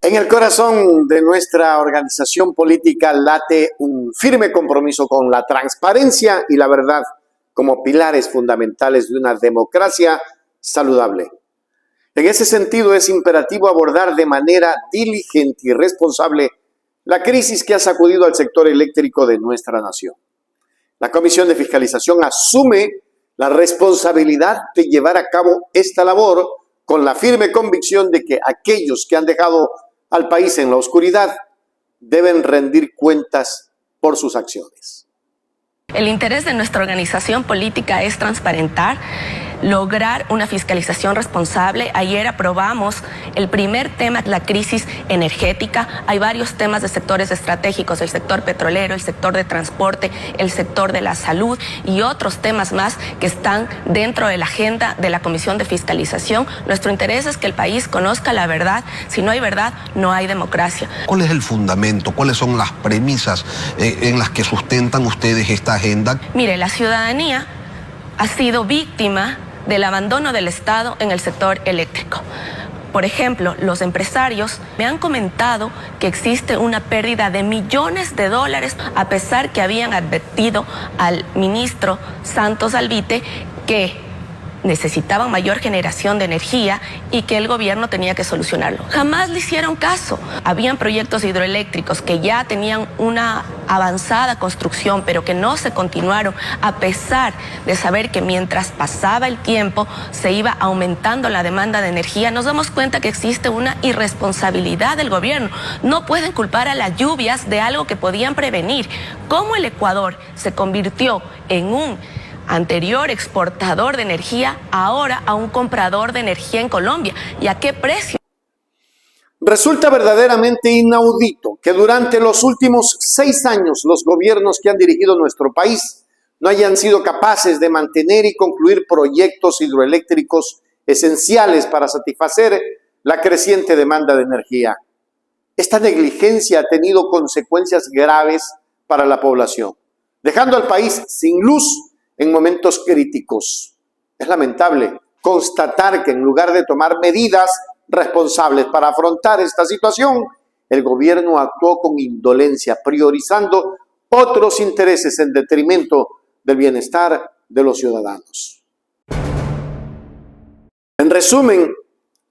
En el corazón de nuestra organización política late un firme compromiso con la transparencia y la verdad como pilares fundamentales de una democracia saludable. En ese sentido, es imperativo abordar de manera diligente y responsable la crisis que ha sacudido al sector eléctrico de nuestra nación. La Comisión de Fiscalización asume la responsabilidad de llevar a cabo esta labor con la firme convicción de que aquellos que han dejado al país en la oscuridad deben rendir cuentas por sus acciones. El interés de nuestra organización política es transparentar, lograr una fiscalización responsable. Ayer aprobamos el primer tema, la crisis energética. Hay varios temas de sectores estratégicos, el sector petrolero, el sector de transporte, el sector de la salud y otros temas más que están dentro de la agenda de la Comisión de Fiscalización. Nuestro interés es que el país conozca la verdad. Si no hay verdad, no hay democracia. ¿Cuál es el fundamento? ¿Cuáles son las premisas en las que sustentan ustedes esta agenda? Mire, la ciudadanía ha sido víctima del abandono del Estado en el sector eléctrico. Por ejemplo, los empresarios me han comentado que existe una pérdida de millones de dólares, a pesar que habían advertido al ministro Santos Alvite que necesitaban mayor generación de energía y que el gobierno tenía que solucionarlo. Jamás le hicieron caso. Habían proyectos hidroeléctricos que ya tenían una avanzada construcción, pero que no se continuaron, a pesar de saber que mientras pasaba el tiempo se iba aumentando la demanda de energía. Nos damos cuenta que existe una irresponsabilidad del gobierno. No pueden culpar a las lluvias de algo que podían prevenir. ¿Cómo el Ecuador se convirtió en un anterior exportador de energía, ahora a un comprador de energía en Colombia? ¿Y a qué precio? Resulta verdaderamente inaudito que durante los últimos 6 años los gobiernos que han dirigido nuestro país no hayan sido capaces de mantener y concluir proyectos hidroeléctricos esenciales para satisfacer la creciente demanda de energía. Esta negligencia ha tenido consecuencias graves para la población, dejando al país sin luz en momentos críticos. Es lamentable constatar que en lugar de tomar medidas responsables para afrontar esta situación, el gobierno actuó con indolencia, priorizando otros intereses en detrimento del bienestar de los ciudadanos. En resumen,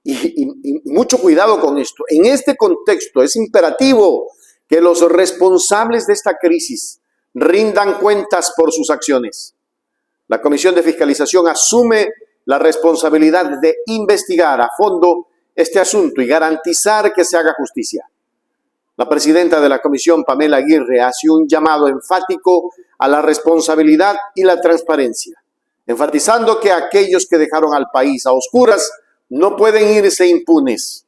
y mucho cuidado con esto, en este contexto es imperativo que los responsables de esta crisis rindan cuentas por sus acciones. La Comisión de Fiscalización asume la responsabilidad de investigar a fondo este asunto y garantizar que se haga justicia. La presidenta de la Comisión, Pamela Aguirre, hace un llamado enfático a la responsabilidad y la transparencia, enfatizando que aquellos que dejaron al país a oscuras no pueden irse impunes.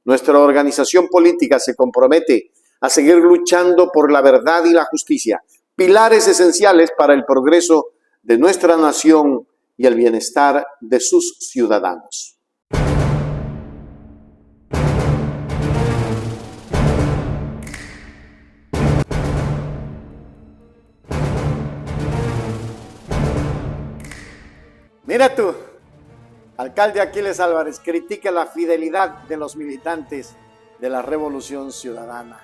Nuestra organización política se compromete a seguir luchando por la verdad y la justicia, pilares esenciales para el progreso de nuestra nación y el bienestar de sus ciudadanos. Mira tú, alcalde Aquiles Álvarez critica la fidelidad de los militantes de la Revolución Ciudadana.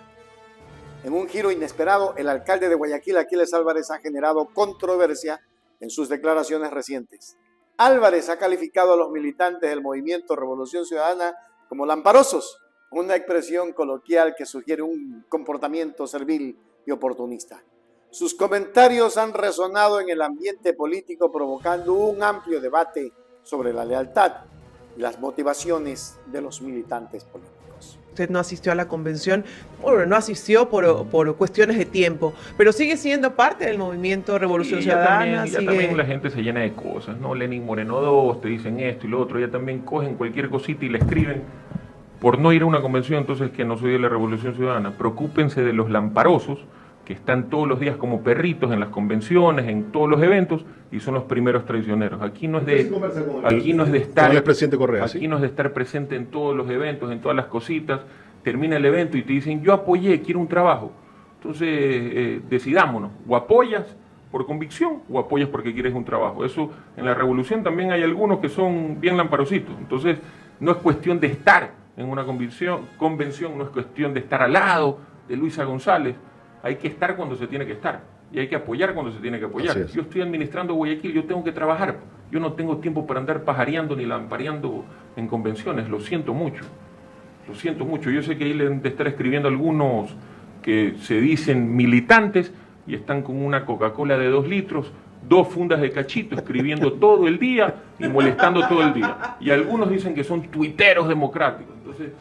En un giro inesperado, el alcalde de Guayaquil, Aquiles Álvarez, ha generado controversia en sus declaraciones recientes. Álvarez ha calificado a los militantes del movimiento Revolución Ciudadana como lamparosos, una expresión coloquial que sugiere un comportamiento servil y oportunista. Sus comentarios han resonado en el ambiente político, provocando un amplio debate sobre la lealtad y las motivaciones de los militantes políticos. Usted no asistió a la convención, bueno, no asistió por cuestiones de tiempo, pero sigue siendo parte del movimiento Revolución Ciudadana. Ya también la gente se llena de cosas, ¿no? Lenin Moreno 2, te dicen esto y lo otro, ya también cogen cualquier cosita y le escriben por no ir a una convención, entonces que no soy de la Revolución Ciudadana. Preocúpense de los lamparosos, que están todos los días como perritos en las convenciones, en todos los eventos, y son los primeros traicioneros. Aquí no es de estar presente en todos los eventos, en todas las cositas. Termina el evento y te dicen, yo apoyé, quiero un trabajo. Entonces, decidámonos, o apoyas por convicción o apoyas porque quieres un trabajo. Eso, en la revolución también hay algunos que son bien lamparositos. Entonces, no es cuestión de estar en una convención no es cuestión de estar al lado de Luisa González, hay que estar cuando se tiene que estar y hay que apoyar cuando se tiene que apoyar. Yo estoy administrando Guayaquil, yo tengo que trabajar, yo no tengo tiempo para andar pajareando ni lampareando en convenciones, lo siento mucho, yo sé que ahí le han de estar escribiendo algunos que se dicen militantes y están con una Coca-Cola de 2 litros, 2 fundas de cachito, escribiendo todo el día y molestando todo el día. Y algunos dicen que son tuiteros democráticos. Entonces,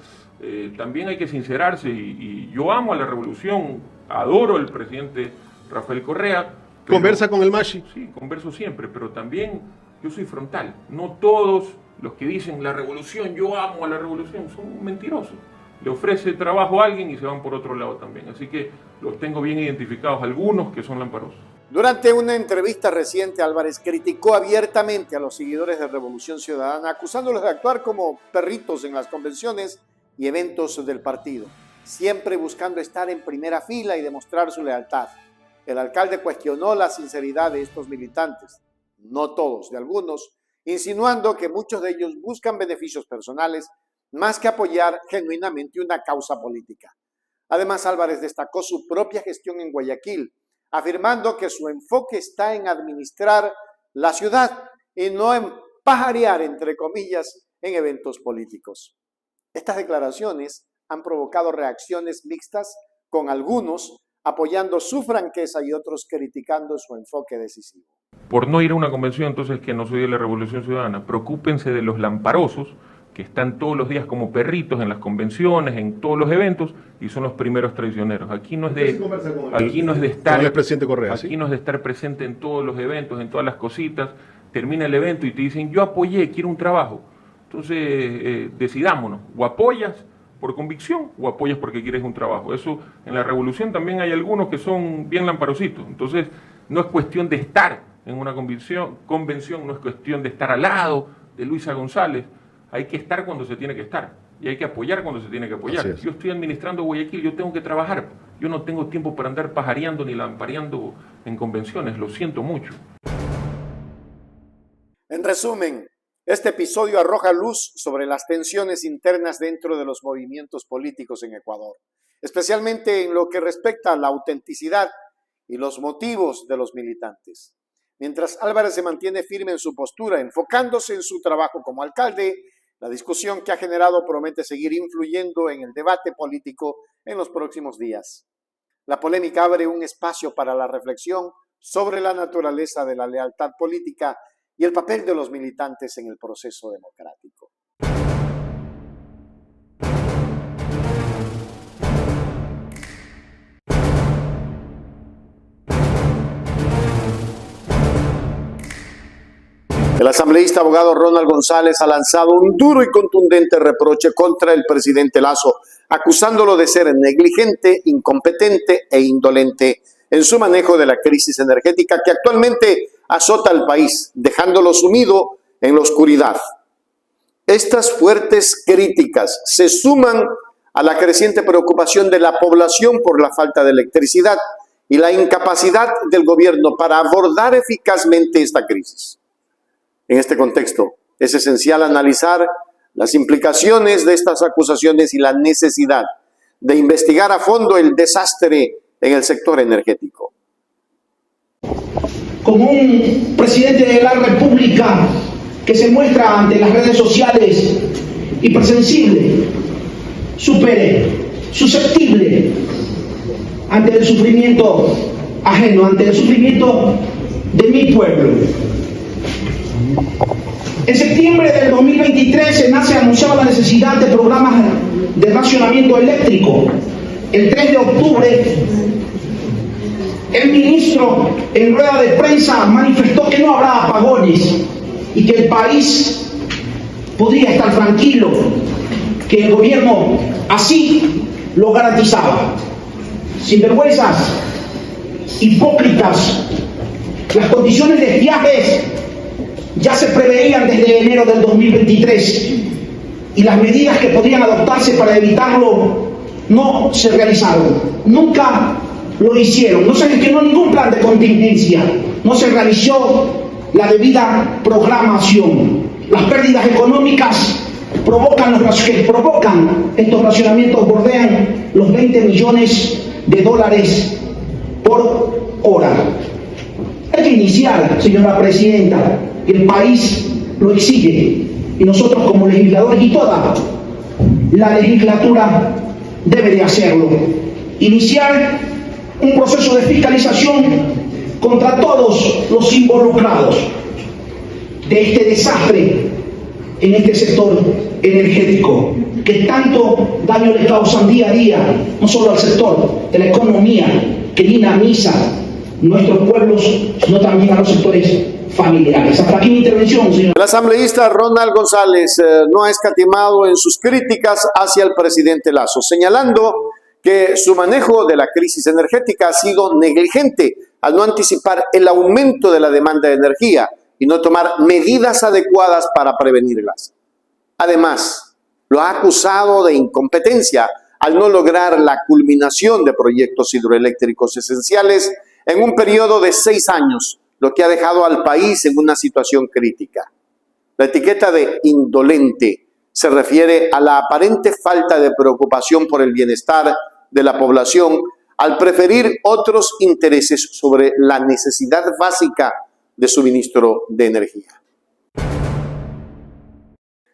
también hay que sincerarse y yo amo a la revolución, adoro al presidente Rafael Correa. ¿Conversa con el Mashi? Sí, converso siempre, pero también yo soy frontal. No todos los que dicen la revolución, yo amo a la revolución, son mentirosos. Le ofrece trabajo a alguien y se van por otro lado también. Así que los tengo bien identificados, algunos que son lamparosos. Durante una entrevista reciente, Álvarez criticó abiertamente a los seguidores de Revolución Ciudadana, acusándolos de actuar como perritos en las convenciones y eventos del partido, siempre buscando estar en primera fila y demostrar su lealtad. El alcalde cuestionó la sinceridad de estos militantes, no todos, de algunos, insinuando que muchos de ellos buscan beneficios personales más que apoyar genuinamente una causa política. Además, Álvarez destacó su propia gestión en Guayaquil, afirmando que su enfoque está en administrar la ciudad y no en pajarear, entre comillas, en eventos políticos. Estas declaraciones han provocado reacciones mixtas, con algunos apoyando su franqueza y otros criticando su enfoque decisivo. Por no ir a una convención, entonces, que no soy de la Revolución Ciudadana, preocúpense de los lamparosos que están todos los días como perritos en las convenciones, en todos los eventos, y son los primeros traicioneros. Aquí no es de estar presente en todos los eventos, en todas las cositas. Termina el evento y te dicen, yo apoyé, quiero un trabajo. Entonces, decidámonos, o apoyas por convicción o apoyas porque quieres un trabajo. Eso, en la revolución también hay algunos que son bien lamparositos. Entonces, no es cuestión de estar en una convención, no es cuestión de estar al lado de Luisa González. Hay que estar cuando se tiene que estar y hay que apoyar cuando se tiene que apoyar. Yo estoy administrando Guayaquil, yo tengo que trabajar. Yo no tengo tiempo para andar pajareando ni lampareando en convenciones, lo siento mucho. En resumen, este episodio arroja luz sobre las tensiones internas dentro de los movimientos políticos en Ecuador, especialmente en lo que respecta a la autenticidad y los motivos de los militantes. Mientras Álvarez se mantiene firme en su postura, enfocándose en su trabajo como alcalde, la discusión que ha generado promete seguir influyendo en el debate político en los próximos días. La polémica abre un espacio para la reflexión sobre la naturaleza de la lealtad política y el papel de los militantes en el proceso democrático. El asambleísta abogado Ronald González ha lanzado un duro y contundente reproche contra el presidente Lasso, acusándolo de ser negligente, incompetente e indolente en su manejo de la crisis energética que actualmente azota al país, dejándolo sumido en la oscuridad. Estas fuertes críticas se suman a la creciente preocupación de la población por la falta de electricidad y la incapacidad del gobierno para abordar eficazmente esta crisis. En este contexto, es esencial analizar las implicaciones de estas acusaciones y la necesidad de investigar a fondo el desastre en el sector energético. Como un presidente de la República que se muestra ante las redes sociales hipersensible, susceptible ante el sufrimiento ajeno, ante el sufrimiento de mi pueblo. En septiembre del 2023 se anunciaba la necesidad de programas de racionamiento eléctrico. El 3 de octubre, el ministro en rueda de prensa manifestó que no habrá apagones y que el país podría estar tranquilo, que el gobierno así lo garantizaba. Sinvergüenzas, hipócritas, las condiciones de viajes ya se preveían desde enero del 2023 y las medidas que podían adoptarse para evitarlo no se realizaron. Nunca lo hicieron. No se gestionó ningún plan de contingencia. No se realizó la debida programación. Las pérdidas económicas que provocan estos racionamientos bordean los 20 millones de dólares por hora. Hay que iniciar, señora presidenta, el país lo exige y nosotros como legisladores y toda la legislatura debe de hacerlo. Iniciar un proceso de fiscalización contra todos los involucrados de este desastre en este sector energético que tanto daño le causan día a día, no solo al sector de la economía que dinamiza nuestros pueblos, sino también a los sectores familiares. Hasta aquí mi intervención, señor. El asambleísta Ronald González no ha escatimado en sus críticas hacia el presidente Lasso, señalando que su manejo de la crisis energética ha sido negligente al no anticipar el aumento de la demanda de energía y no tomar medidas adecuadas para prevenirlas. Además, lo ha acusado de incompetencia al no lograr la culminación de proyectos hidroeléctricos esenciales en un periodo de 6 años, lo que ha dejado al país en una situación crítica. La etiqueta de indolente se refiere a la aparente falta de preocupación por el bienestar de la población al preferir otros intereses sobre la necesidad básica de suministro de energía.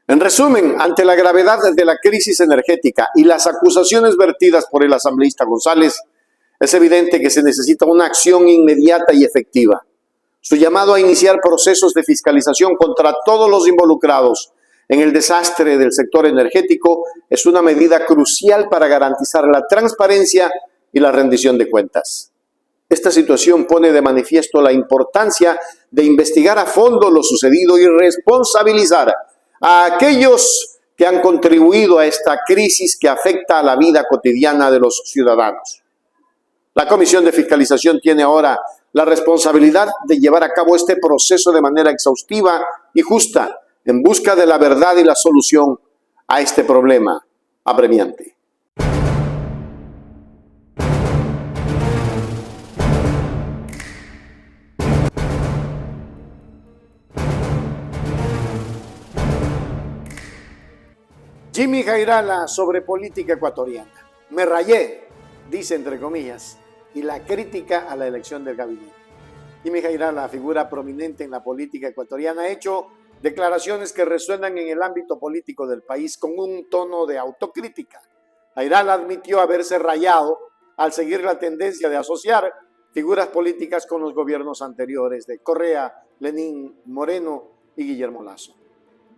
En resumen, ante la gravedad de la crisis energética y las acusaciones vertidas por el asambleísta González, es evidente que se necesita una acción inmediata y efectiva. Su llamado a iniciar procesos de fiscalización contra todos los involucrados en el desastre del sector energético es una medida crucial para garantizar la transparencia y la rendición de cuentas. Esta situación pone de manifiesto la importancia de investigar a fondo lo sucedido y responsabilizar a aquellos que han contribuido a esta crisis que afecta a la vida cotidiana de los ciudadanos. La Comisión de Fiscalización tiene ahora la responsabilidad de llevar a cabo este proceso de manera exhaustiva y justa en busca de la verdad y la solución a este problema apremiante. Jimmy Jairala sobre política ecuatoriana. Me rayé, dice entre comillas, y la crítica a la elección del gabinete. Jimmy Jairala, figura prominente en la política ecuatoriana, ha hecho declaraciones que resuenan en el ámbito político del país con un tono de autocrítica. Jairala admitió haberse rayado al seguir la tendencia de asociar figuras políticas con los gobiernos anteriores de Correa, Lenín Moreno y Guillermo Lasso.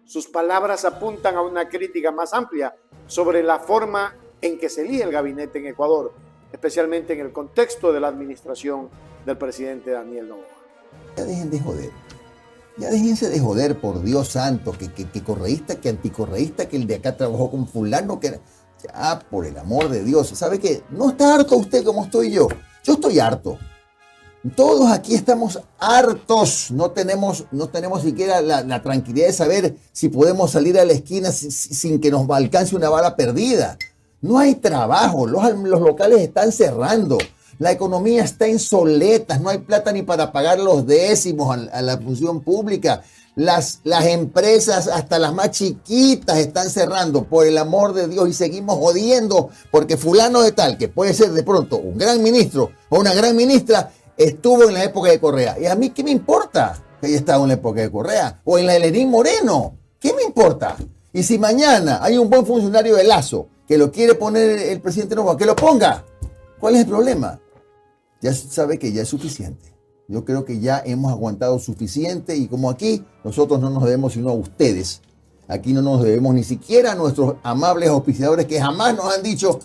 Sus palabras apuntan a una crítica más amplia sobre la forma en que se elige el gabinete en Ecuador, especialmente en el contexto de la administración del presidente Daniel Noboa. Ya dejen de joder. Ya déjense de joder, por Dios santo, que correísta, que anticorreísta, que el de acá trabajó con fulano, que era... Ya, por el amor de Dios. ¿Sabe qué? ¿No está harto usted como estoy yo? Yo estoy harto. Todos aquí estamos hartos. No tenemos siquiera la tranquilidad de saber si podemos salir a la esquina sin que nos alcance una bala perdida. No hay trabajo, los locales están cerrando. La economía está en soletas, no hay plata ni para pagar los décimos a la función pública. Las empresas, hasta las más chiquitas, están cerrando, por el amor de Dios, y seguimos jodiendo porque fulano de tal, que puede ser de pronto un gran ministro o una gran ministra, estuvo en la época de Correa. ¿Y a mí qué me importa que haya estado en la época de Correa? O en la de Lenín Moreno. ¿Qué me importa? Y si mañana hay un buen funcionario de Lasso que lo quiere poner el presidente Noboa, que lo ponga. ¿Cuál es el problema? Ya sabe que ya es suficiente. Yo creo que ya hemos aguantado suficiente y como aquí nosotros no nos debemos sino a ustedes. Aquí no nos debemos ni siquiera a nuestros amables auspiciadores que jamás nos han dicho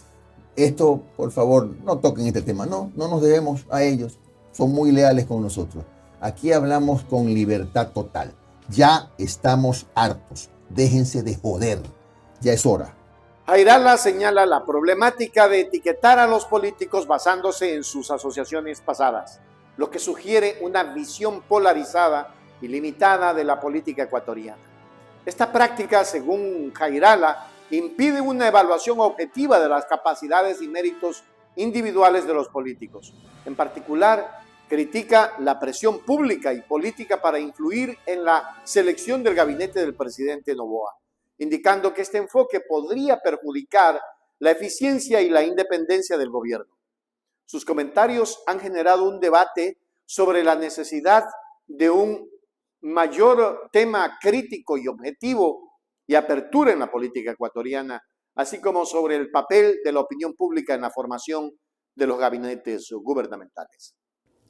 esto, por favor, no toquen este tema. No nos debemos a ellos. Son muy leales con nosotros. Aquí hablamos con libertad total. Ya estamos hartos. Déjense de joder. Ya es hora. Jairala señala la problemática de etiquetar a los políticos basándose en sus asociaciones pasadas, lo que sugiere una visión polarizada y limitada de la política ecuatoriana. Esta práctica, según Jairala, impide una evaluación objetiva de las capacidades y méritos individuales de los políticos. En particular, critica la presión pública y política para influir en la selección del gabinete del presidente Noboa. indicando que este enfoque podría perjudicar la eficiencia y la independencia del gobierno. Sus comentarios han generado un debate sobre la necesidad de un mayor tema crítico y objetivo y apertura en la política ecuatoriana, así como sobre el papel de la opinión pública en la formación de los gabinetes gubernamentales.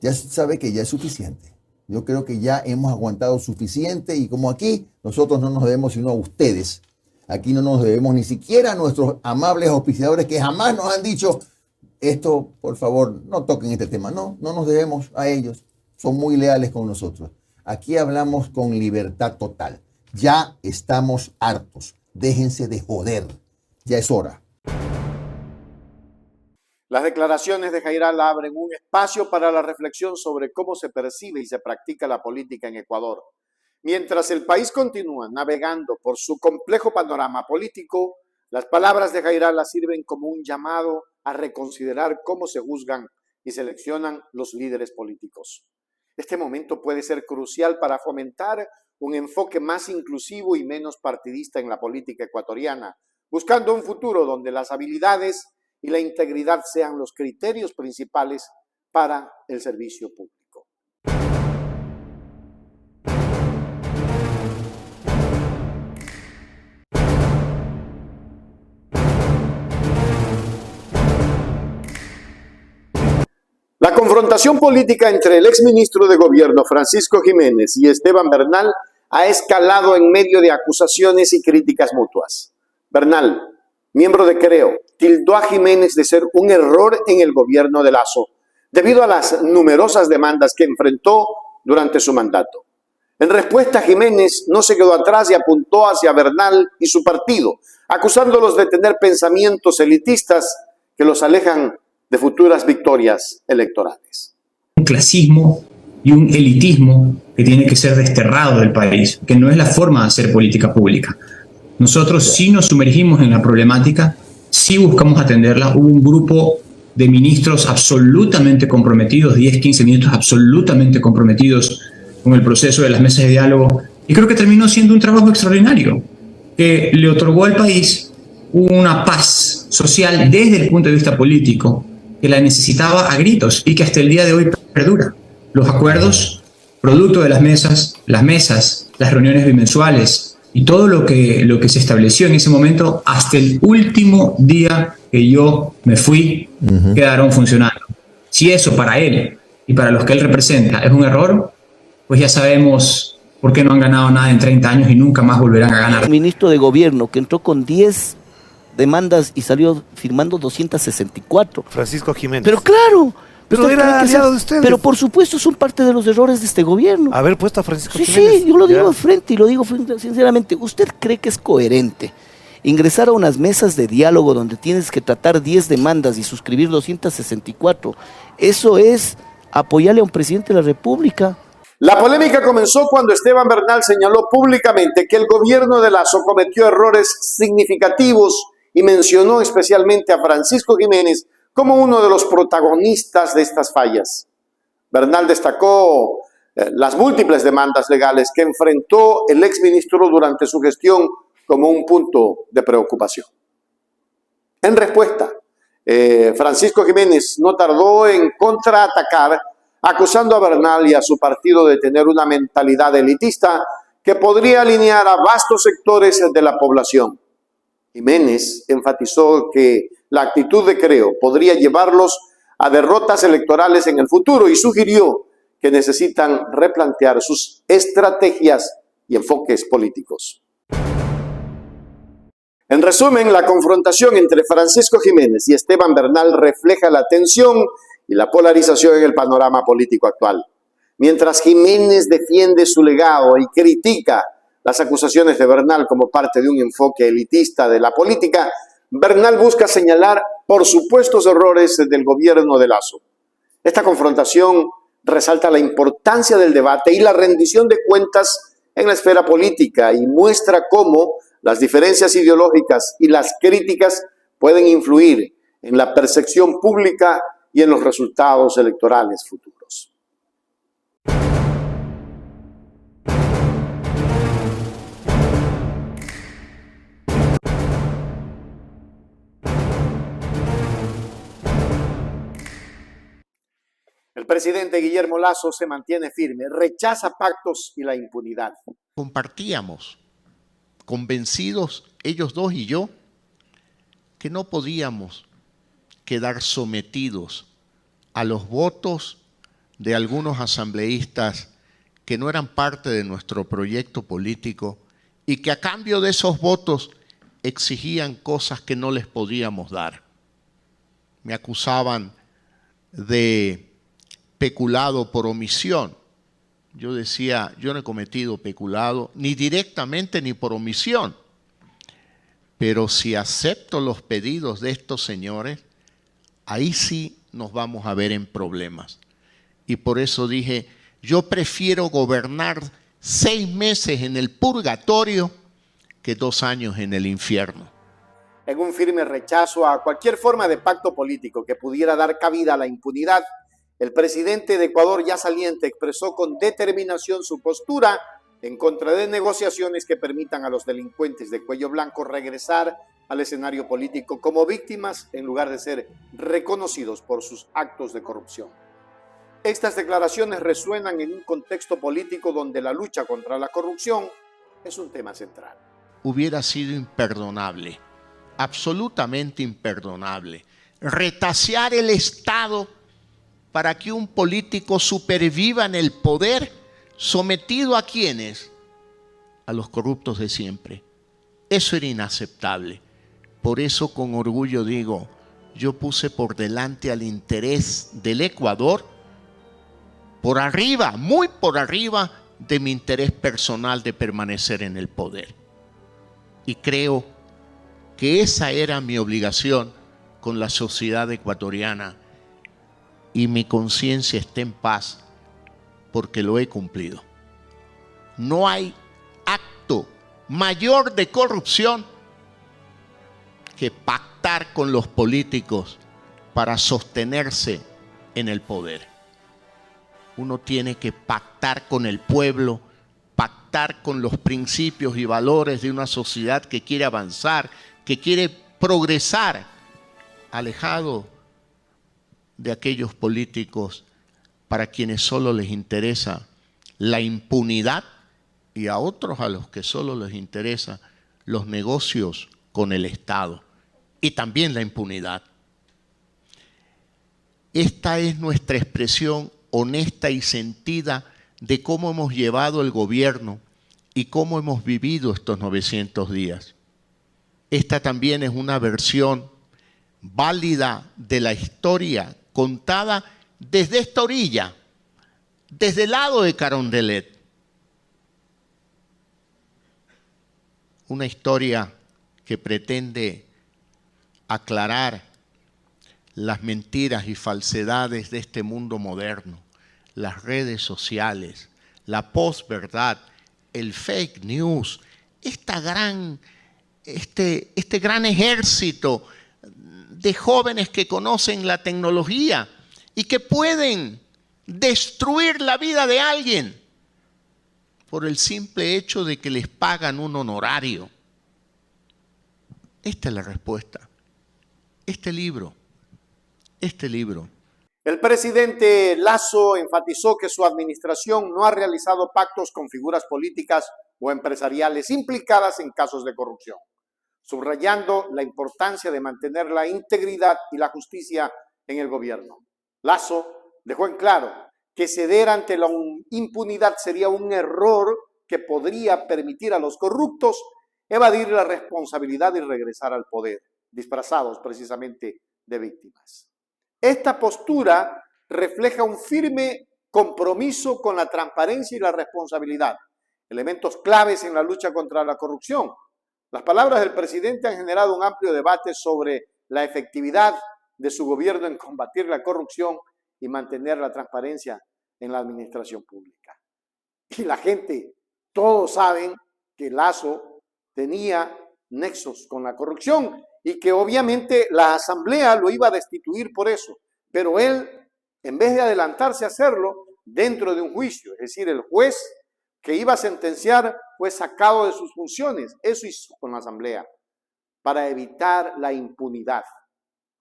Ya sabe que ya es suficiente. Yo creo que ya hemos aguantado suficiente y como aquí nosotros no nos debemos sino a ustedes. Aquí no nos debemos ni siquiera a nuestros amables auspiciadores que jamás nos han dicho esto, por favor, no toquen este tema. No nos debemos a ellos. Son muy leales con nosotros. Aquí hablamos con libertad total. Ya estamos hartos. Déjense de joder. Ya es hora. Las declaraciones de Jairal abren un espacio para la reflexión sobre cómo se percibe y se practica la política en Ecuador. Mientras el país continúa navegando por su complejo panorama político, las palabras de Jairal sirven como un llamado a reconsiderar cómo se juzgan y seleccionan los líderes políticos. Este momento puede ser crucial para fomentar un enfoque más inclusivo y menos partidista en la política ecuatoriana, buscando un futuro donde las habilidades y la integridad sean los criterios principales para el servicio público. La confrontación política entre el exministro de Gobierno Francisco Jiménez y Esteban Bernal ha escalado en medio de acusaciones y críticas mutuas. Bernal, miembro de Creo, tildó a Jiménez de ser un error en el gobierno de Lasso, debido a las numerosas demandas que enfrentó durante su mandato. En respuesta, Jiménez no se quedó atrás y apuntó hacia Bernal y su partido, acusándolos de tener pensamientos elitistas que los alejan de futuras victorias electorales. Un clasismo y un elitismo que tiene que ser desterrado del país, que no es la forma de hacer política pública. Nosotros sí nos sumergimos en la problemática, sí buscamos atenderla. Hubo un grupo de ministros absolutamente comprometidos, 10, 15 ministros absolutamente comprometidos con el proceso de las mesas de diálogo, y creo que terminó siendo un trabajo extraordinario, que le otorgó al país una paz social desde el punto de vista político, que la necesitaba a gritos y que hasta el día de hoy perdura. Los acuerdos, producto de las mesas, las reuniones bimensuales y todo lo que se estableció en ese momento, hasta el último día que yo me fui, quedaron funcionando. Si eso para él y para los que él representa es un error, pues ya sabemos por qué no han ganado nada en 30 años y nunca más volverán a ganar. El ministro de Gobierno que entró con 10 demandas y salió firmando 264. Francisco Jiménez. Pero claro. Pero era aliado de ustedes. Pero por supuesto son parte de los errores de este gobierno. Haber puesto a Francisco Sí, Jiménez. sí, yo lo digo de frente y lo digo sinceramente. ¿Usted cree que es coherente ingresar a unas mesas de diálogo donde tienes que tratar 10 demandas y suscribir 264? Eso es apoyarle a un presidente de la República. La polémica comenzó cuando Esteban Bernal señaló públicamente que el gobierno de Lasso cometió errores significativos y mencionó especialmente a Francisco Jiménez como uno de los protagonistas de estas fallas. Bernal destacó las múltiples demandas legales que enfrentó el exministro durante su gestión como un punto de preocupación. En respuesta, Francisco Jiménez no tardó en contraatacar, acusando a Bernal y a su partido de tener una mentalidad elitista que podría alinear a vastos sectores de la población. Jiménez enfatizó que la actitud de Creo podría llevarlos a derrotas electorales en el futuro y sugirió que necesitan replantear sus estrategias y enfoques políticos. En resumen, la confrontación entre Francisco Jiménez y Esteban Bernal refleja la tensión y la polarización en el panorama político actual. Mientras Jiménez defiende su legado y critica las acusaciones de Bernal como parte de un enfoque elitista de la política, Bernal busca señalar por supuestos errores del gobierno de Lasso. Esta confrontación resalta la importancia del debate y la rendición de cuentas en la esfera política y muestra cómo las diferencias ideológicas y las críticas pueden influir en la percepción pública y en los resultados electorales futuros. El presidente Guillermo Lasso se mantiene firme, rechaza pactos y la impunidad. Compartíamos, convencidos ellos dos y yo, que no podíamos quedar sometidos a los votos de algunos asambleístas que no eran parte de nuestro proyecto político y que a cambio de esos votos exigían cosas que no les podíamos dar. Me acusaban de peculado por omisión. Yo decía, yo no he cometido peculado ni directamente ni por omisión, pero si acepto los pedidos de estos señores, ahí sí nos vamos a ver en problemas. Y por eso dije, yo prefiero gobernar 6 meses en el purgatorio que 2 años en el infierno. En un firme rechazo a cualquier forma de pacto político que pudiera dar cabida a la impunidad, el presidente de Ecuador ya saliente expresó con determinación su postura en contra de negociaciones que permitan a los delincuentes de cuello blanco regresar al escenario político como víctimas en lugar de ser reconocidos por sus actos de corrupción. Estas declaraciones resuenan en un contexto político donde la lucha contra la corrupción es un tema central. Hubiera sido imperdonable, absolutamente imperdonable, retasear el Estado para que un político superviva en el poder, sometido a ¿quiénes? A los corruptos de siempre. Eso era inaceptable. Por eso con orgullo digo, yo puse por delante al interés del Ecuador, por arriba, muy por arriba de mi interés personal de permanecer en el poder. Y creo que esa era mi obligación con la sociedad ecuatoriana y mi conciencia está en paz porque lo he cumplido. No hay acto mayor de corrupción que pactar con los políticos para sostenerse en el poder. Uno tiene que pactar con el pueblo, pactar con los principios y valores de una sociedad que quiere avanzar, que quiere progresar, alejado de aquellos políticos para quienes solo les interesa la impunidad y a otros a los que solo les interesa los negocios con el Estado y también la impunidad. Esta es nuestra expresión honesta y sentida de cómo hemos llevado el gobierno y cómo hemos vivido estos 900 días. Esta también es una versión válida de la historia contada desde esta orilla, desde el lado de Carondelet. Una historia que pretende aclarar las mentiras y falsedades de este mundo moderno, las redes sociales, la posverdad, el fake news, este gran ejército de jóvenes que conocen la tecnología y que pueden destruir la vida de alguien por el simple hecho de que les pagan un honorario. Esta es la respuesta. Este libro. El presidente Lasso enfatizó que su administración no ha realizado pactos con figuras políticas o empresariales implicadas en casos de corrupción, subrayando la importancia de mantener la integridad y la justicia en el gobierno. Lasso dejó en claro que ceder ante la impunidad sería un error que podría permitir a los corruptos evadir la responsabilidad y regresar al poder, disfrazados precisamente de víctimas. Esta postura refleja un firme compromiso con la transparencia y la responsabilidad, elementos claves en la lucha contra la corrupción. Las palabras del presidente han generado un amplio debate sobre la efectividad de su gobierno en combatir la corrupción y mantener la transparencia en la administración pública. Y la gente, todos saben que Lasso tenía nexos con la corrupción y que obviamente la asamblea lo iba a destituir por eso. Pero él, en vez de adelantarse a hacerlo dentro de un juicio, es decir, el juez que iba a sentenciar fue sacado de sus funciones. Eso hizo con la asamblea para evitar la impunidad.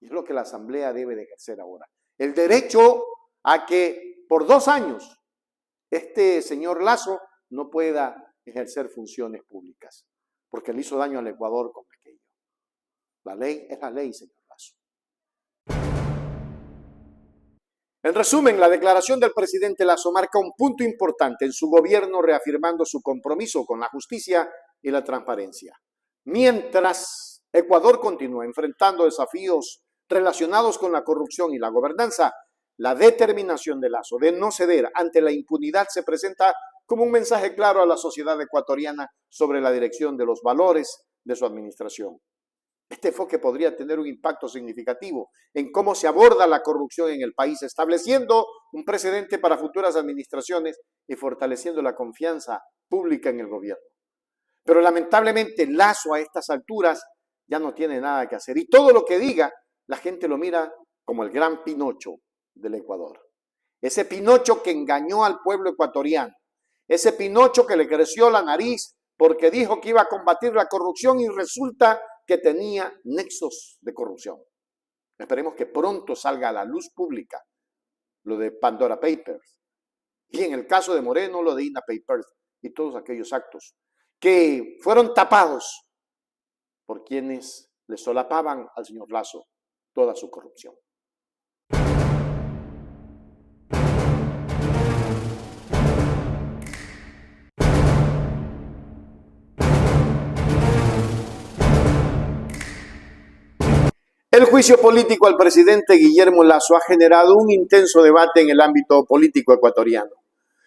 Y es lo que la asamblea debe de ejercer ahora. El derecho a que por 2 años este señor Lasso no pueda ejercer funciones públicas, porque le hizo daño al Ecuador con aquello. La ley es la ley, señor Lasso. En resumen, la declaración del presidente Lasso marca un punto importante en su gobierno, reafirmando su compromiso con la justicia y la transparencia. Mientras Ecuador continúa enfrentando desafíos relacionados con la corrupción y la gobernanza, la determinación de Lasso de no ceder ante la impunidad se presenta como un mensaje claro a la sociedad ecuatoriana sobre la dirección de los valores de su administración. Este enfoque podría tener un impacto significativo en cómo se aborda la corrupción en el país, estableciendo un precedente para futuras administraciones y fortaleciendo la confianza pública en el gobierno. Pero lamentablemente Lasso a estas alturas ya no tiene nada que hacer y todo lo que diga la gente lo mira como el gran Pinocho del Ecuador. Ese Pinocho que engañó al pueblo ecuatoriano, ese Pinocho que le creció la nariz porque dijo que iba a combatir la corrupción y resulta que tenía nexos de corrupción. Esperemos que pronto salga a la luz pública lo de Pandora Papers y en el caso de Moreno lo de INA Papers y todos aquellos actos que fueron tapados por quienes le solapaban al señor Lasso toda su corrupción. El juicio político al presidente Guillermo Lasso ha generado un intenso debate en el ámbito político ecuatoriano.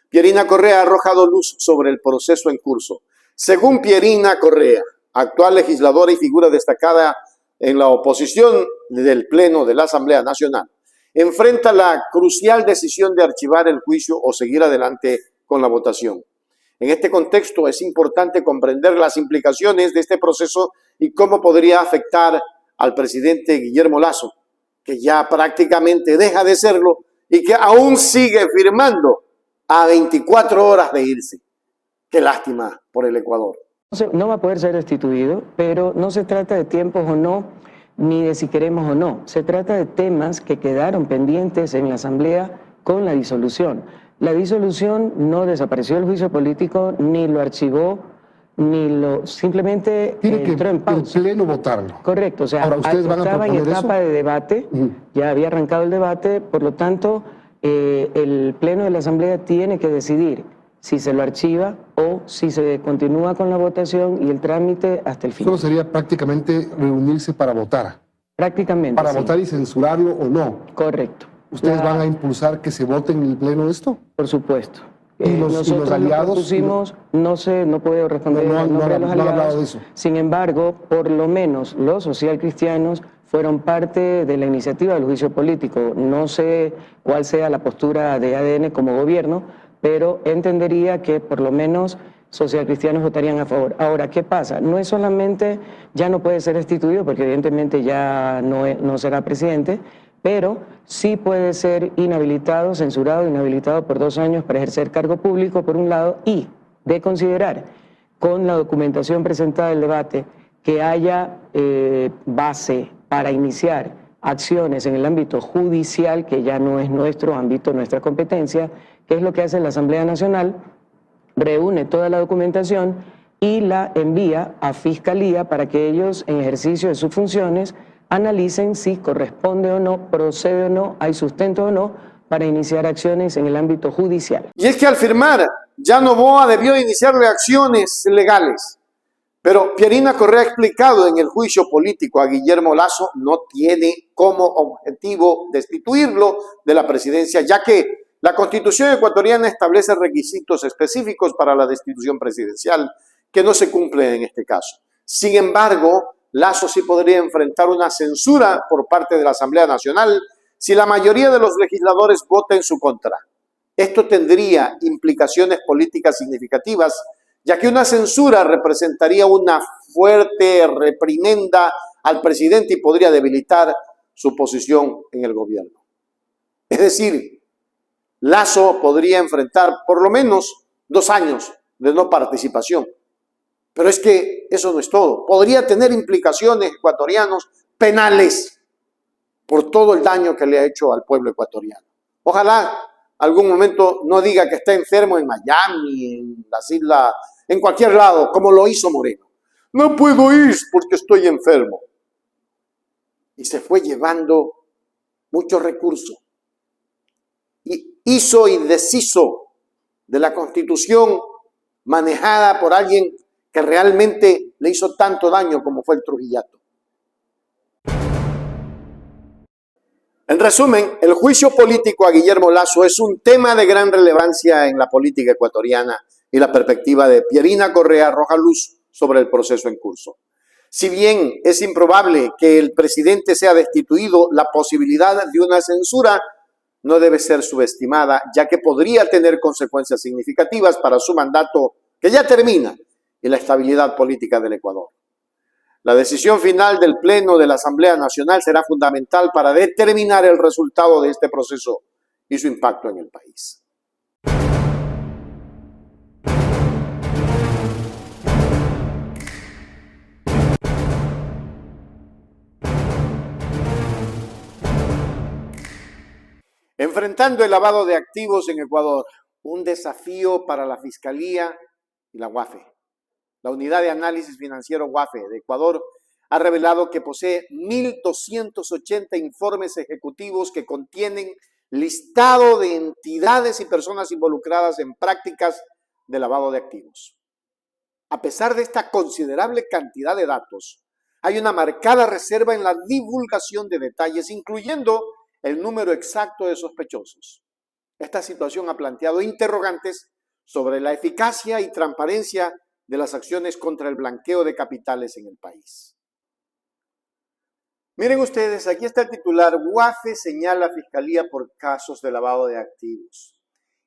Pierina Correa ha arrojado luz sobre el proceso en curso. Según Pierina Correa, actual legisladora y figura destacada en la oposición del Pleno de la Asamblea Nacional, enfrenta la crucial decisión de archivar el juicio o seguir adelante con la votación. En este contexto es importante comprender las implicaciones de este proceso y cómo podría afectar al presidente Guillermo Lasso, que ya prácticamente deja de serlo y que aún sigue firmando a 24 horas de irse. Qué lástima por el Ecuador. No va a poder ser destituido, pero no se trata de tiempos o no, ni de si queremos o no. Se trata de temas que quedaron pendientes en la Asamblea con la disolución. La disolución no desapareció el juicio político, ni lo archivó, ni lo simplemente entró en pausa. El Pleno votarlo. Correcto, o sea, ahora ustedes van a estaba en proponer etapa de debate, ya había arrancado el debate, por lo tanto, el Pleno de la Asamblea tiene que decidir si se lo archiva o si se continúa con la votación y el trámite hasta el final. Solo sería prácticamente reunirse para votar. Prácticamente, para votar y censurarlo o no. Correcto. ¿Ustedes van a impulsar que se vote en el Pleno esto? Por supuesto. Nosotros los aliados, lo propusimos, no puedo responder en nombre de los aliados. De eso. Sin embargo, por lo menos los socialcristianos fueron parte de la iniciativa del juicio político. No sé cuál sea la postura de ADN como gobierno, pero entendería que por lo menos socialcristianos votarían a favor. Ahora, ¿qué pasa? No es solamente, ya no puede ser destituido, porque evidentemente ya no será presidente, pero sí puede ser inhabilitado, censurado, inhabilitado por 2 años para ejercer cargo público, por un lado, y de considerar con la documentación presentada del debate que haya base para iniciar acciones en el ámbito judicial, que ya no es nuestro ámbito, nuestra competencia, que es lo que hace la Asamblea Nacional, reúne toda la documentación y la envía a Fiscalía para que ellos, en ejercicio de sus funciones, analicen si corresponde o no, procede o no, hay sustento o no para iniciar acciones en el ámbito judicial. Y es que al firmar, ya Noboa debió iniciarle acciones legales. Pero Pierina Correa ha explicado en el juicio político a Guillermo Lasso no tiene como objetivo destituirlo de la presidencia, ya que la Constitución ecuatoriana establece requisitos específicos para la destitución presidencial que no se cumplen en este caso. Sin embargo, Lasso sí podría enfrentar una censura por parte de la Asamblea Nacional si la mayoría de los legisladores vota en su contra. Esto tendría implicaciones políticas significativas, ya que una censura representaría una fuerte reprimenda al presidente y podría debilitar su posición en el gobierno. Es decir, Lasso podría enfrentar por lo menos 2 años de no participación. Pero es que eso no es todo. Podría tener implicaciones ecuatorianos penales por todo el daño que le ha hecho al pueblo ecuatoriano. Ojalá algún momento no diga que está enfermo en Miami, en las islas, en cualquier lado, como lo hizo Moreno. No puedo ir porque estoy enfermo. Y se fue llevando muchos recursos. Y hizo y deshizo de la Constitución manejada por alguien que realmente le hizo tanto daño como fue el Trujillato. En resumen, el juicio político a Guillermo Lasso es un tema de gran relevancia en la política ecuatoriana y la perspectiva de Pierina Correa arroja luz sobre el proceso en curso. Si bien es improbable que el presidente sea destituido, la posibilidad de una censura no debe ser subestimada, ya que podría tener consecuencias significativas para su mandato que ya termina y la estabilidad política del Ecuador. La decisión final del Pleno de la Asamblea Nacional será fundamental para determinar el resultado de este proceso y su impacto en el país. Enfrentando el lavado de activos en Ecuador, un desafío para la Fiscalía y la UAFE. La Unidad de Análisis Financiero UAFE de Ecuador ha revelado que posee 1.280 informes ejecutivos que contienen listado de entidades y personas involucradas en prácticas de lavado de activos. A pesar de esta considerable cantidad de datos, hay una marcada reserva en la divulgación de detalles, incluyendo el número exacto de sospechosos. Esta situación ha planteado interrogantes sobre la eficacia y transparencia de las acciones contra el blanqueo de capitales en el país. Miren ustedes, aquí está el titular: UAFE señala a Fiscalía por casos de lavado de activos.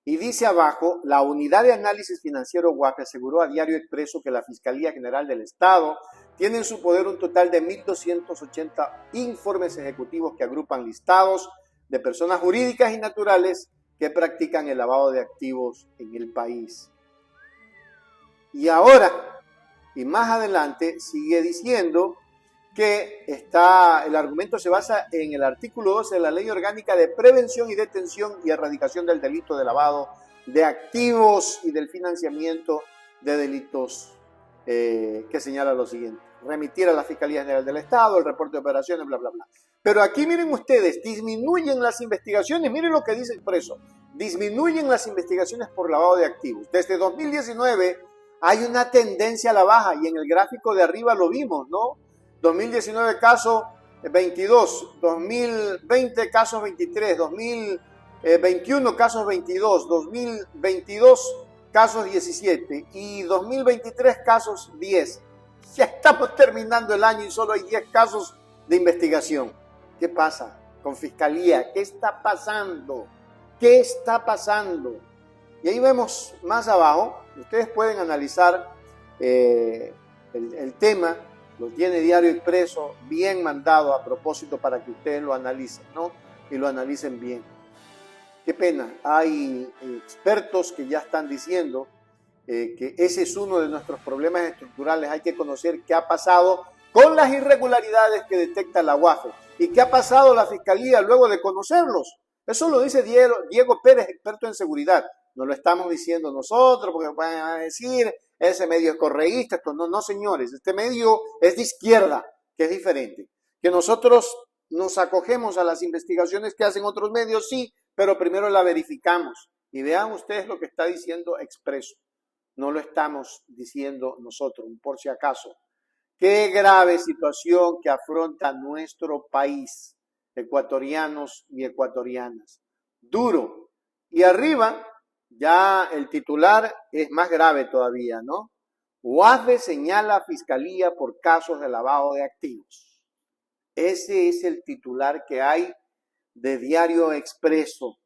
Y dice abajo, la Unidad de Análisis Financiero UAFE aseguró a Diario Expreso que la Fiscalía General del Estado tiene en su poder un total de 1.280 informes ejecutivos que agrupan listados de personas jurídicas y naturales que practican el lavado de activos en el país. Y ahora, y más adelante, sigue diciendo que el argumento se basa en el artículo 12 de la Ley Orgánica de Prevención y Detención y Erradicación del Delito de Lavado de Activos y del Financiamiento de Delitos, que señala lo siguiente: remitir a la Fiscalía General del Estado el reporte de operaciones, bla, bla, bla. Pero aquí miren ustedes, disminuyen las investigaciones, miren lo que dice Expreso, disminuyen las investigaciones por lavado de activos. Desde 2019 hay una tendencia a la baja y en el gráfico de arriba lo vimos, ¿no? 2019 casos 22, 2020 casos 23, 2021 casos 22, 2022 casos 17 y 2023 casos 10. Ya estamos terminando el año y solo hay 10 casos de investigación. ¿Qué pasa con Fiscalía? ¿Qué está pasando? ¿Qué está pasando? Y ahí vemos más abajo, ustedes pueden analizar el tema, lo tiene Diario Expreso bien mandado a propósito para que ustedes lo analicen, ¿no? Y lo analicen bien. Qué pena, hay expertos que ya están diciendo que ese es uno de nuestros problemas estructurales. Hay que conocer qué ha pasado con las irregularidades que detecta la UAFE y qué ha pasado la Fiscalía luego de conocerlos. Eso lo dice Diego Pérez, experto en seguridad. No lo estamos diciendo nosotros porque van a decir ese medio es correísta. Esto no, señores, este medio es de izquierda, que es diferente. Que nosotros nos acogemos a las investigaciones que hacen otros medios, sí, pero primero la verificamos. Y vean ustedes lo que está diciendo Expreso. No lo estamos diciendo nosotros, por si acaso. Qué grave situación que afronta nuestro país, ecuatorianos y ecuatorianas. Duro. Y arriba, ya el titular es más grave todavía, ¿no? UAFE señala a Fiscalía por casos de lavado de activos. Ese es el titular que hay de Diario Expreso.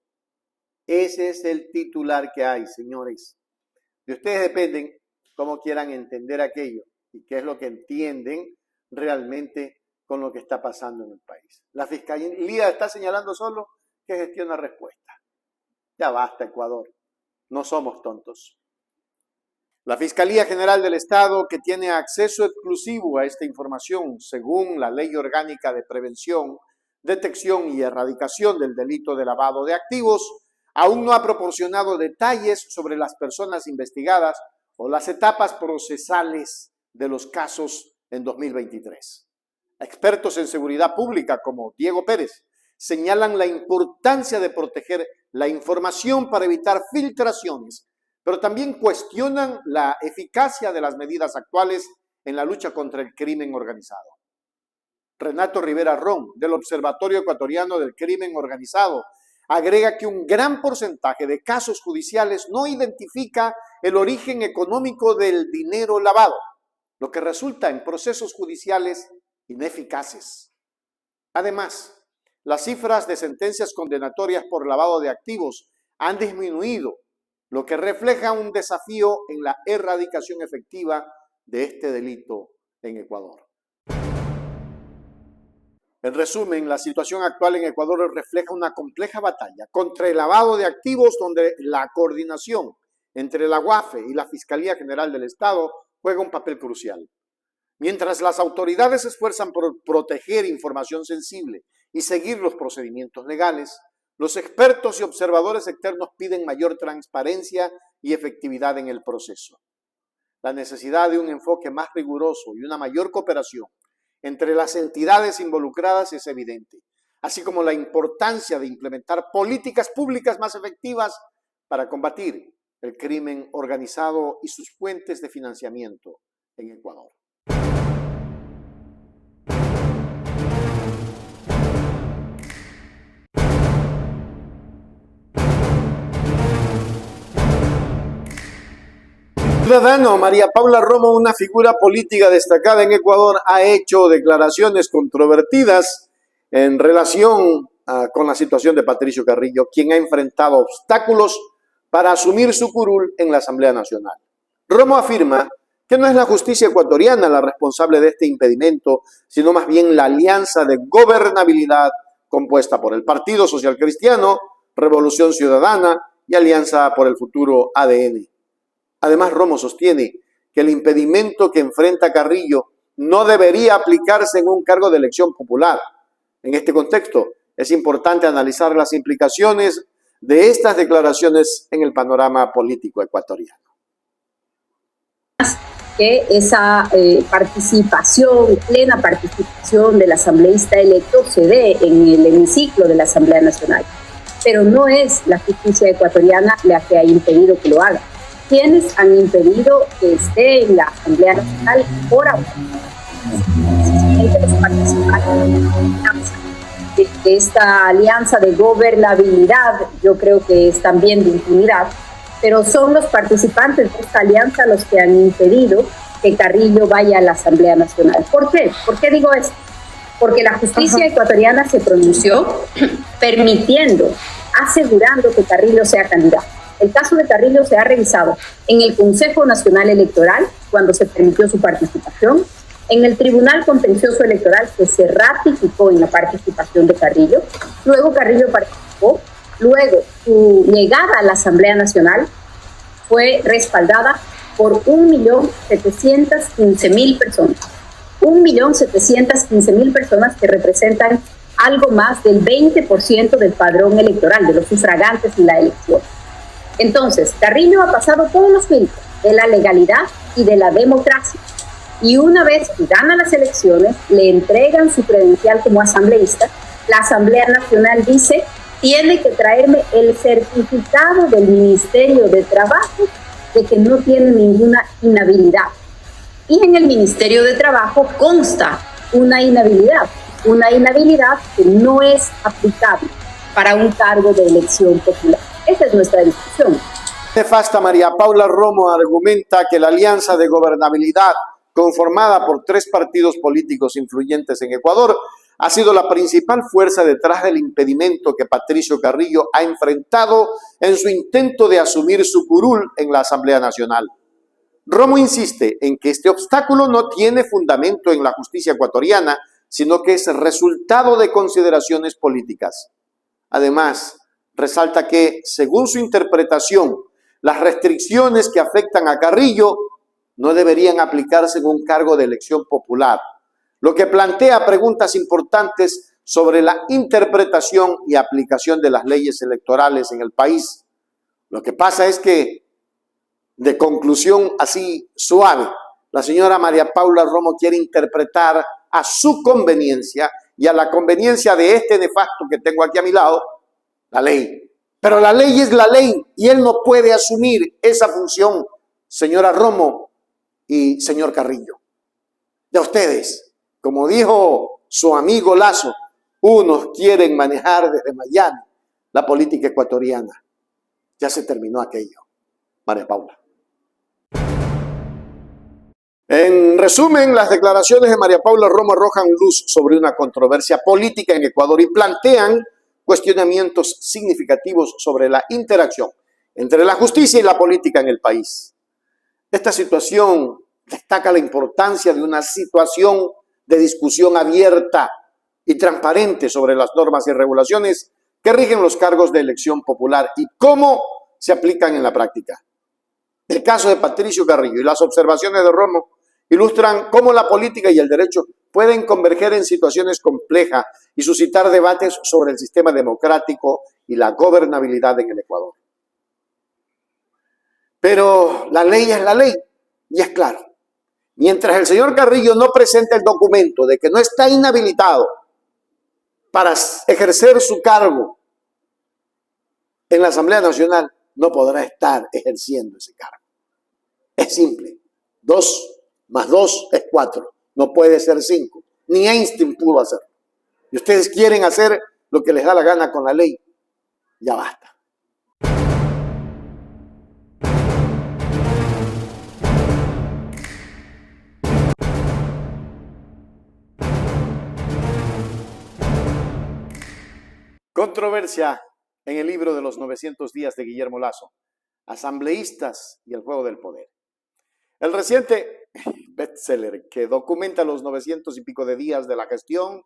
Ese es el titular que hay, señores. De ustedes dependen cómo quieran entender aquello y qué es lo que entienden realmente con lo que está pasando en el país. La Fiscalía está señalando solo que gestiona respuesta. Ya basta, Ecuador. No somos tontos. La Fiscalía General del Estado, que tiene acceso exclusivo a esta información según la Ley Orgánica de Prevención detección y erradicación del delito de lavado de activos, aún no ha proporcionado detalles sobre las personas investigadas o las etapas procesales de los casos en 2023. Expertos en seguridad pública como Diego Pérez señalan la importancia de proteger la información para evitar filtraciones, pero también cuestionan la eficacia de las medidas actuales en la lucha contra el crimen organizado. Renato Rivera Ron, del Observatorio Ecuatoriano del Crimen Organizado, agrega que un gran porcentaje de casos judiciales no identifica el origen económico del dinero lavado, lo que resulta en procesos judiciales ineficaces. Además, las cifras de sentencias condenatorias por lavado de activos han disminuido, lo que refleja un desafío en la erradicación efectiva de este delito en Ecuador. En resumen, la situación actual en Ecuador refleja una compleja batalla contra el lavado de activos donde la coordinación entre la UAFE y la Fiscalía General del Estado juega un papel crucial. Mientras las autoridades se esfuerzan por proteger información sensible y seguir los procedimientos legales, los expertos y observadores externos piden mayor transparencia y efectividad en el proceso. La necesidad de un enfoque más riguroso y una mayor cooperación entre las entidades involucradas es evidente, así como la importancia de implementar políticas públicas más efectivas para combatir el crimen organizado y sus fuentes de financiamiento en Ecuador. Ciudadano María Paula Romo, una figura política destacada en Ecuador, ha hecho declaraciones controvertidas en relación con la situación de Patricio Carrillo, quien ha enfrentado obstáculos para asumir su curul en la Asamblea Nacional. Romo afirma que no es la justicia ecuatoriana la responsable de este impedimento, sino más bien la alianza de gobernabilidad compuesta por el Partido Social Cristiano, Revolución Ciudadana y Alianza por el Futuro ADN. Además, Romo sostiene que el impedimento que enfrenta Carrillo no debería aplicarse en un cargo de elección popular. En este contexto, es importante analizar las implicaciones de estas declaraciones en el panorama político ecuatoriano. Que esa participación, plena participación del asambleísta electo se dé en el hemiciclo de la Asamblea Nacional. Pero no es la justicia ecuatoriana la que ha impedido que lo haga. ¿Quiénes han impedido que esté en la Asamblea Nacional por ahora? Los participantes de esta alianza de gobernabilidad, yo creo que es también de impunidad, pero son los participantes de esta alianza los que han impedido que Carrillo vaya a la Asamblea Nacional. ¿Por qué? ¿Por qué digo esto? Porque la justicia ecuatoriana se pronunció permitiendo, asegurando que Carrillo sea candidato. El caso de Carrillo se ha revisado en el Consejo Nacional Electoral, cuando se permitió su participación, en el Tribunal Contencioso Electoral, que se ratificó en la participación de Carrillo. Luego Carrillo participó. Luego su llegada a la Asamblea Nacional fue respaldada por 1.715.000 personas. 1.715.000 personas que representan algo más del 20% del padrón electoral, de los sufragantes en la elección. Entonces, Carrillo ha pasado todos los filtros de la legalidad y de la democracia. Y una vez que gana las elecciones, le entregan su credencial como asambleísta. La Asamblea Nacional dice, tiene que traerme el certificado del Ministerio de Trabajo de que no tiene ninguna inhabilidad. Y en el Ministerio de Trabajo consta una inhabilidad que no es aplicable para un cargo de elección popular. Esa es nuestra discusión. Nefasta María Paula Romo argumenta que la alianza de gobernabilidad conformada por 3 partidos políticos influyentes en Ecuador ha sido la principal fuerza detrás del impedimento que Patricio Carrillo ha enfrentado en su intento de asumir su curul en la Asamblea Nacional. Romo insiste en que este obstáculo no tiene fundamento en la justicia ecuatoriana, sino que es resultado de consideraciones políticas. Además, resalta que, según su interpretación, las restricciones que afectan a Carrillo no deberían aplicarse en un cargo de elección popular, lo que plantea preguntas importantes sobre la interpretación y aplicación de las leyes electorales en el país. Lo que pasa es que, de conclusión así suave, la señora María Paula Romo quiere interpretar a su conveniencia y a la conveniencia de este nefasto que tengo aquí a mi lado, la ley. Pero la ley es la ley y él no puede asumir esa función, señora Romo y señor Carrillo. Ya ustedes, como dijo su amigo Lazo, unos quieren manejar desde Miami la política ecuatoriana. Ya se terminó aquello, María Paula. En resumen, las declaraciones de María Paula Romo arrojan luz sobre una controversia política en Ecuador y plantean cuestionamientos significativos sobre la interacción entre la justicia y la política en el país. Esta situación destaca la importancia de una situación de discusión abierta y transparente sobre las normas y regulaciones que rigen los cargos de elección popular y cómo se aplican en la práctica. El caso de Patricio Carrillo y las observaciones de Romo ilustran cómo la política y el derecho pueden converger en situaciones complejas y suscitar debates sobre el sistema democrático y la gobernabilidad en el Ecuador. Pero la ley es la ley y es claro. Mientras el señor Carrillo no presente el documento de que no está inhabilitado para ejercer su cargo en la Asamblea Nacional, no podrá estar ejerciendo ese cargo. Es simple. 2 más 2 es 4. No puede ser 5. Ni Einstein pudo hacerlo. Y ustedes quieren hacer lo que les da la gana con la ley. Ya basta. Controversia en el libro de los 900 días de Guillermo Lazo, asambleístas y el juego del poder. El reciente bestseller que documenta los 900 y pico de días de la gestión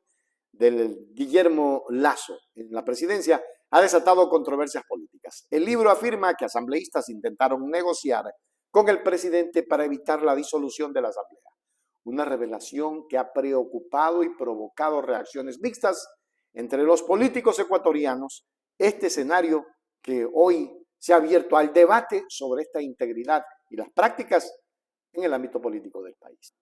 del Guillermo Lazo en la presidencia ha desatado controversias políticas. El libro afirma que asambleístas intentaron negociar con el presidente para evitar la disolución de la asamblea. Una revelación que ha preocupado y provocado reacciones mixtas entre los políticos ecuatorianos. Este escenario que hoy se ha abierto al debate sobre esta integridad y las prácticas en el ámbito político del país.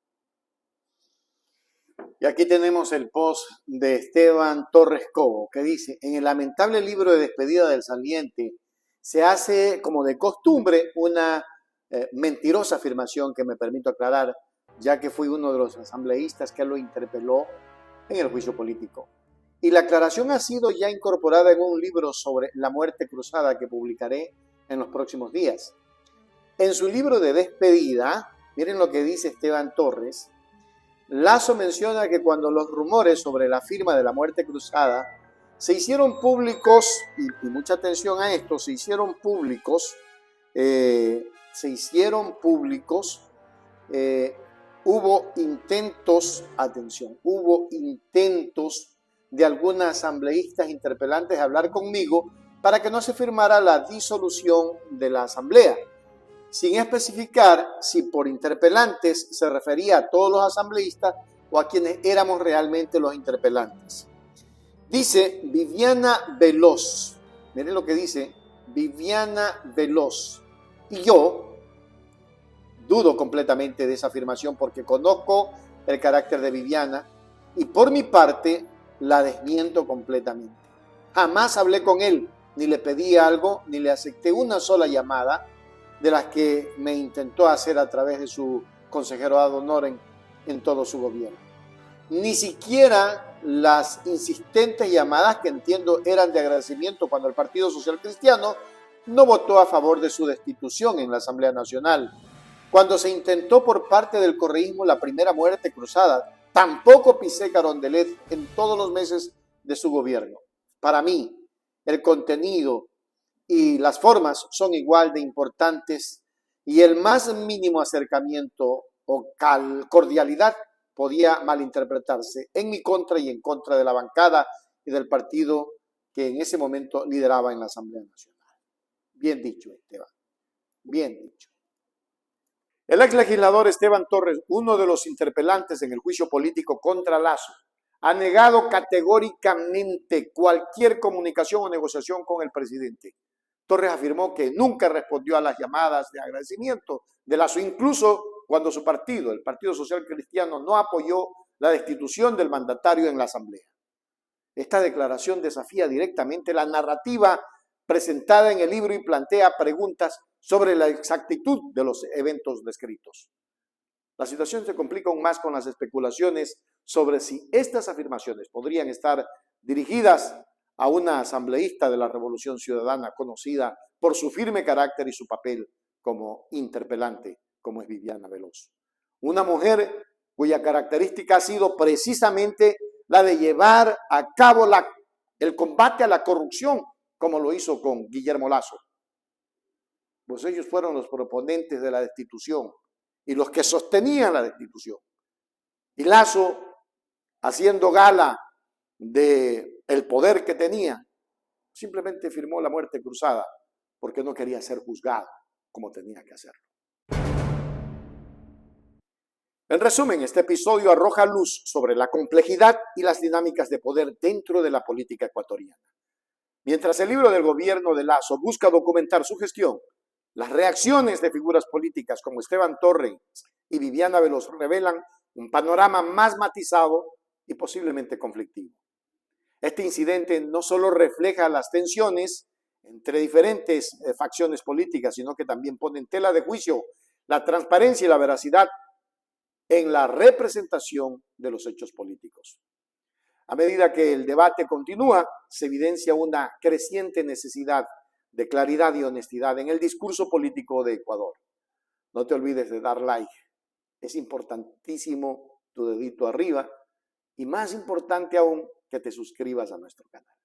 Y aquí tenemos el post de Esteban Torres Cobo, que dice: en el lamentable libro de despedida del saliente se hace, como de costumbre, una mentirosa afirmación que me permito aclarar, ya que fui uno de los asambleístas que lo interpeló en el juicio político. Y la aclaración ha sido ya incorporada en un libro sobre la muerte cruzada que publicaré en los próximos días. En su libro de despedida, miren lo que dice Esteban Torres. Lazo menciona que cuando los rumores sobre la firma de la muerte cruzada se hicieron públicos, y mucha atención a esto, se hicieron públicos, hubo intentos, atención, hubo intentos de algunas asambleístas interpelantes a hablar conmigo para que no se firmara la disolución de la asamblea, sin especificar si por interpelantes se refería a todos los asambleístas o a quienes éramos realmente los interpelantes. Dice Viviana Veloz, miren lo que dice Viviana Veloz, y yo dudo completamente de esa afirmación porque conozco el carácter de Viviana y por mi parte la desmiento completamente. Jamás hablé con él, ni le pedí algo, ni le acepté una sola llamada de las que me intentó hacer a través de su consejero ad honorem en todo su gobierno. Ni siquiera las insistentes llamadas que entiendo eran de agradecimiento cuando el Partido Social Cristiano no votó a favor de su destitución en la Asamblea Nacional. Cuando se intentó por parte del correísmo la primera muerte cruzada, tampoco pisé Carondelet en todos los meses de su gobierno. Para mí, el contenido y las formas son igual de importantes y el más mínimo acercamiento o cordialidad podía malinterpretarse en mi contra y en contra de la bancada y del partido que en ese momento lideraba en la Asamblea Nacional. Bien dicho, Esteban. Bien dicho. El ex legislador Esteban Torres, uno de los interpelantes en el juicio político contra Lazo, ha negado categóricamente cualquier comunicación o negociación con el presidente. Torres afirmó que nunca respondió a las llamadas de agradecimiento de Lazo, incluso cuando su partido, el Partido Social Cristiano, no apoyó la destitución del mandatario en la Asamblea. Esta declaración desafía directamente la narrativa presentada en el libro y plantea preguntas sobre la exactitud de los eventos descritos. La situación se complica aún más con las especulaciones sobre si estas afirmaciones podrían estar dirigidas a una asambleísta de la Revolución Ciudadana conocida por su firme carácter y su papel como interpelante, como es Viviana Veloz. Una mujer cuya característica ha sido precisamente la de llevar a cabo el combate a la corrupción, como lo hizo con Guillermo Lazo. Pues ellos fueron los proponentes de la destitución y los que sostenían la destitución. Y Lazo, haciendo gala del poder que tenía, simplemente firmó la muerte cruzada porque no quería ser juzgado como tenía que hacerlo. En resumen, este episodio arroja luz sobre la complejidad y las dinámicas de poder dentro de la política ecuatoriana. Mientras el libro del gobierno de Lazo busca documentar su gestión, las reacciones de figuras políticas como Esteban Torres y Viviana Veloz revelan un panorama más matizado y posiblemente conflictivo. Este incidente no solo refleja las tensiones entre diferentes facciones políticas, sino que también pone en tela de juicio la transparencia y la veracidad en la representación de los hechos políticos. A medida que el debate continúa, se evidencia una creciente necesidad de claridad y honestidad en el discurso político de Ecuador. No te olvides de dar like. Es importantísimo tu dedito arriba y más importante aún que te suscribas a nuestro canal.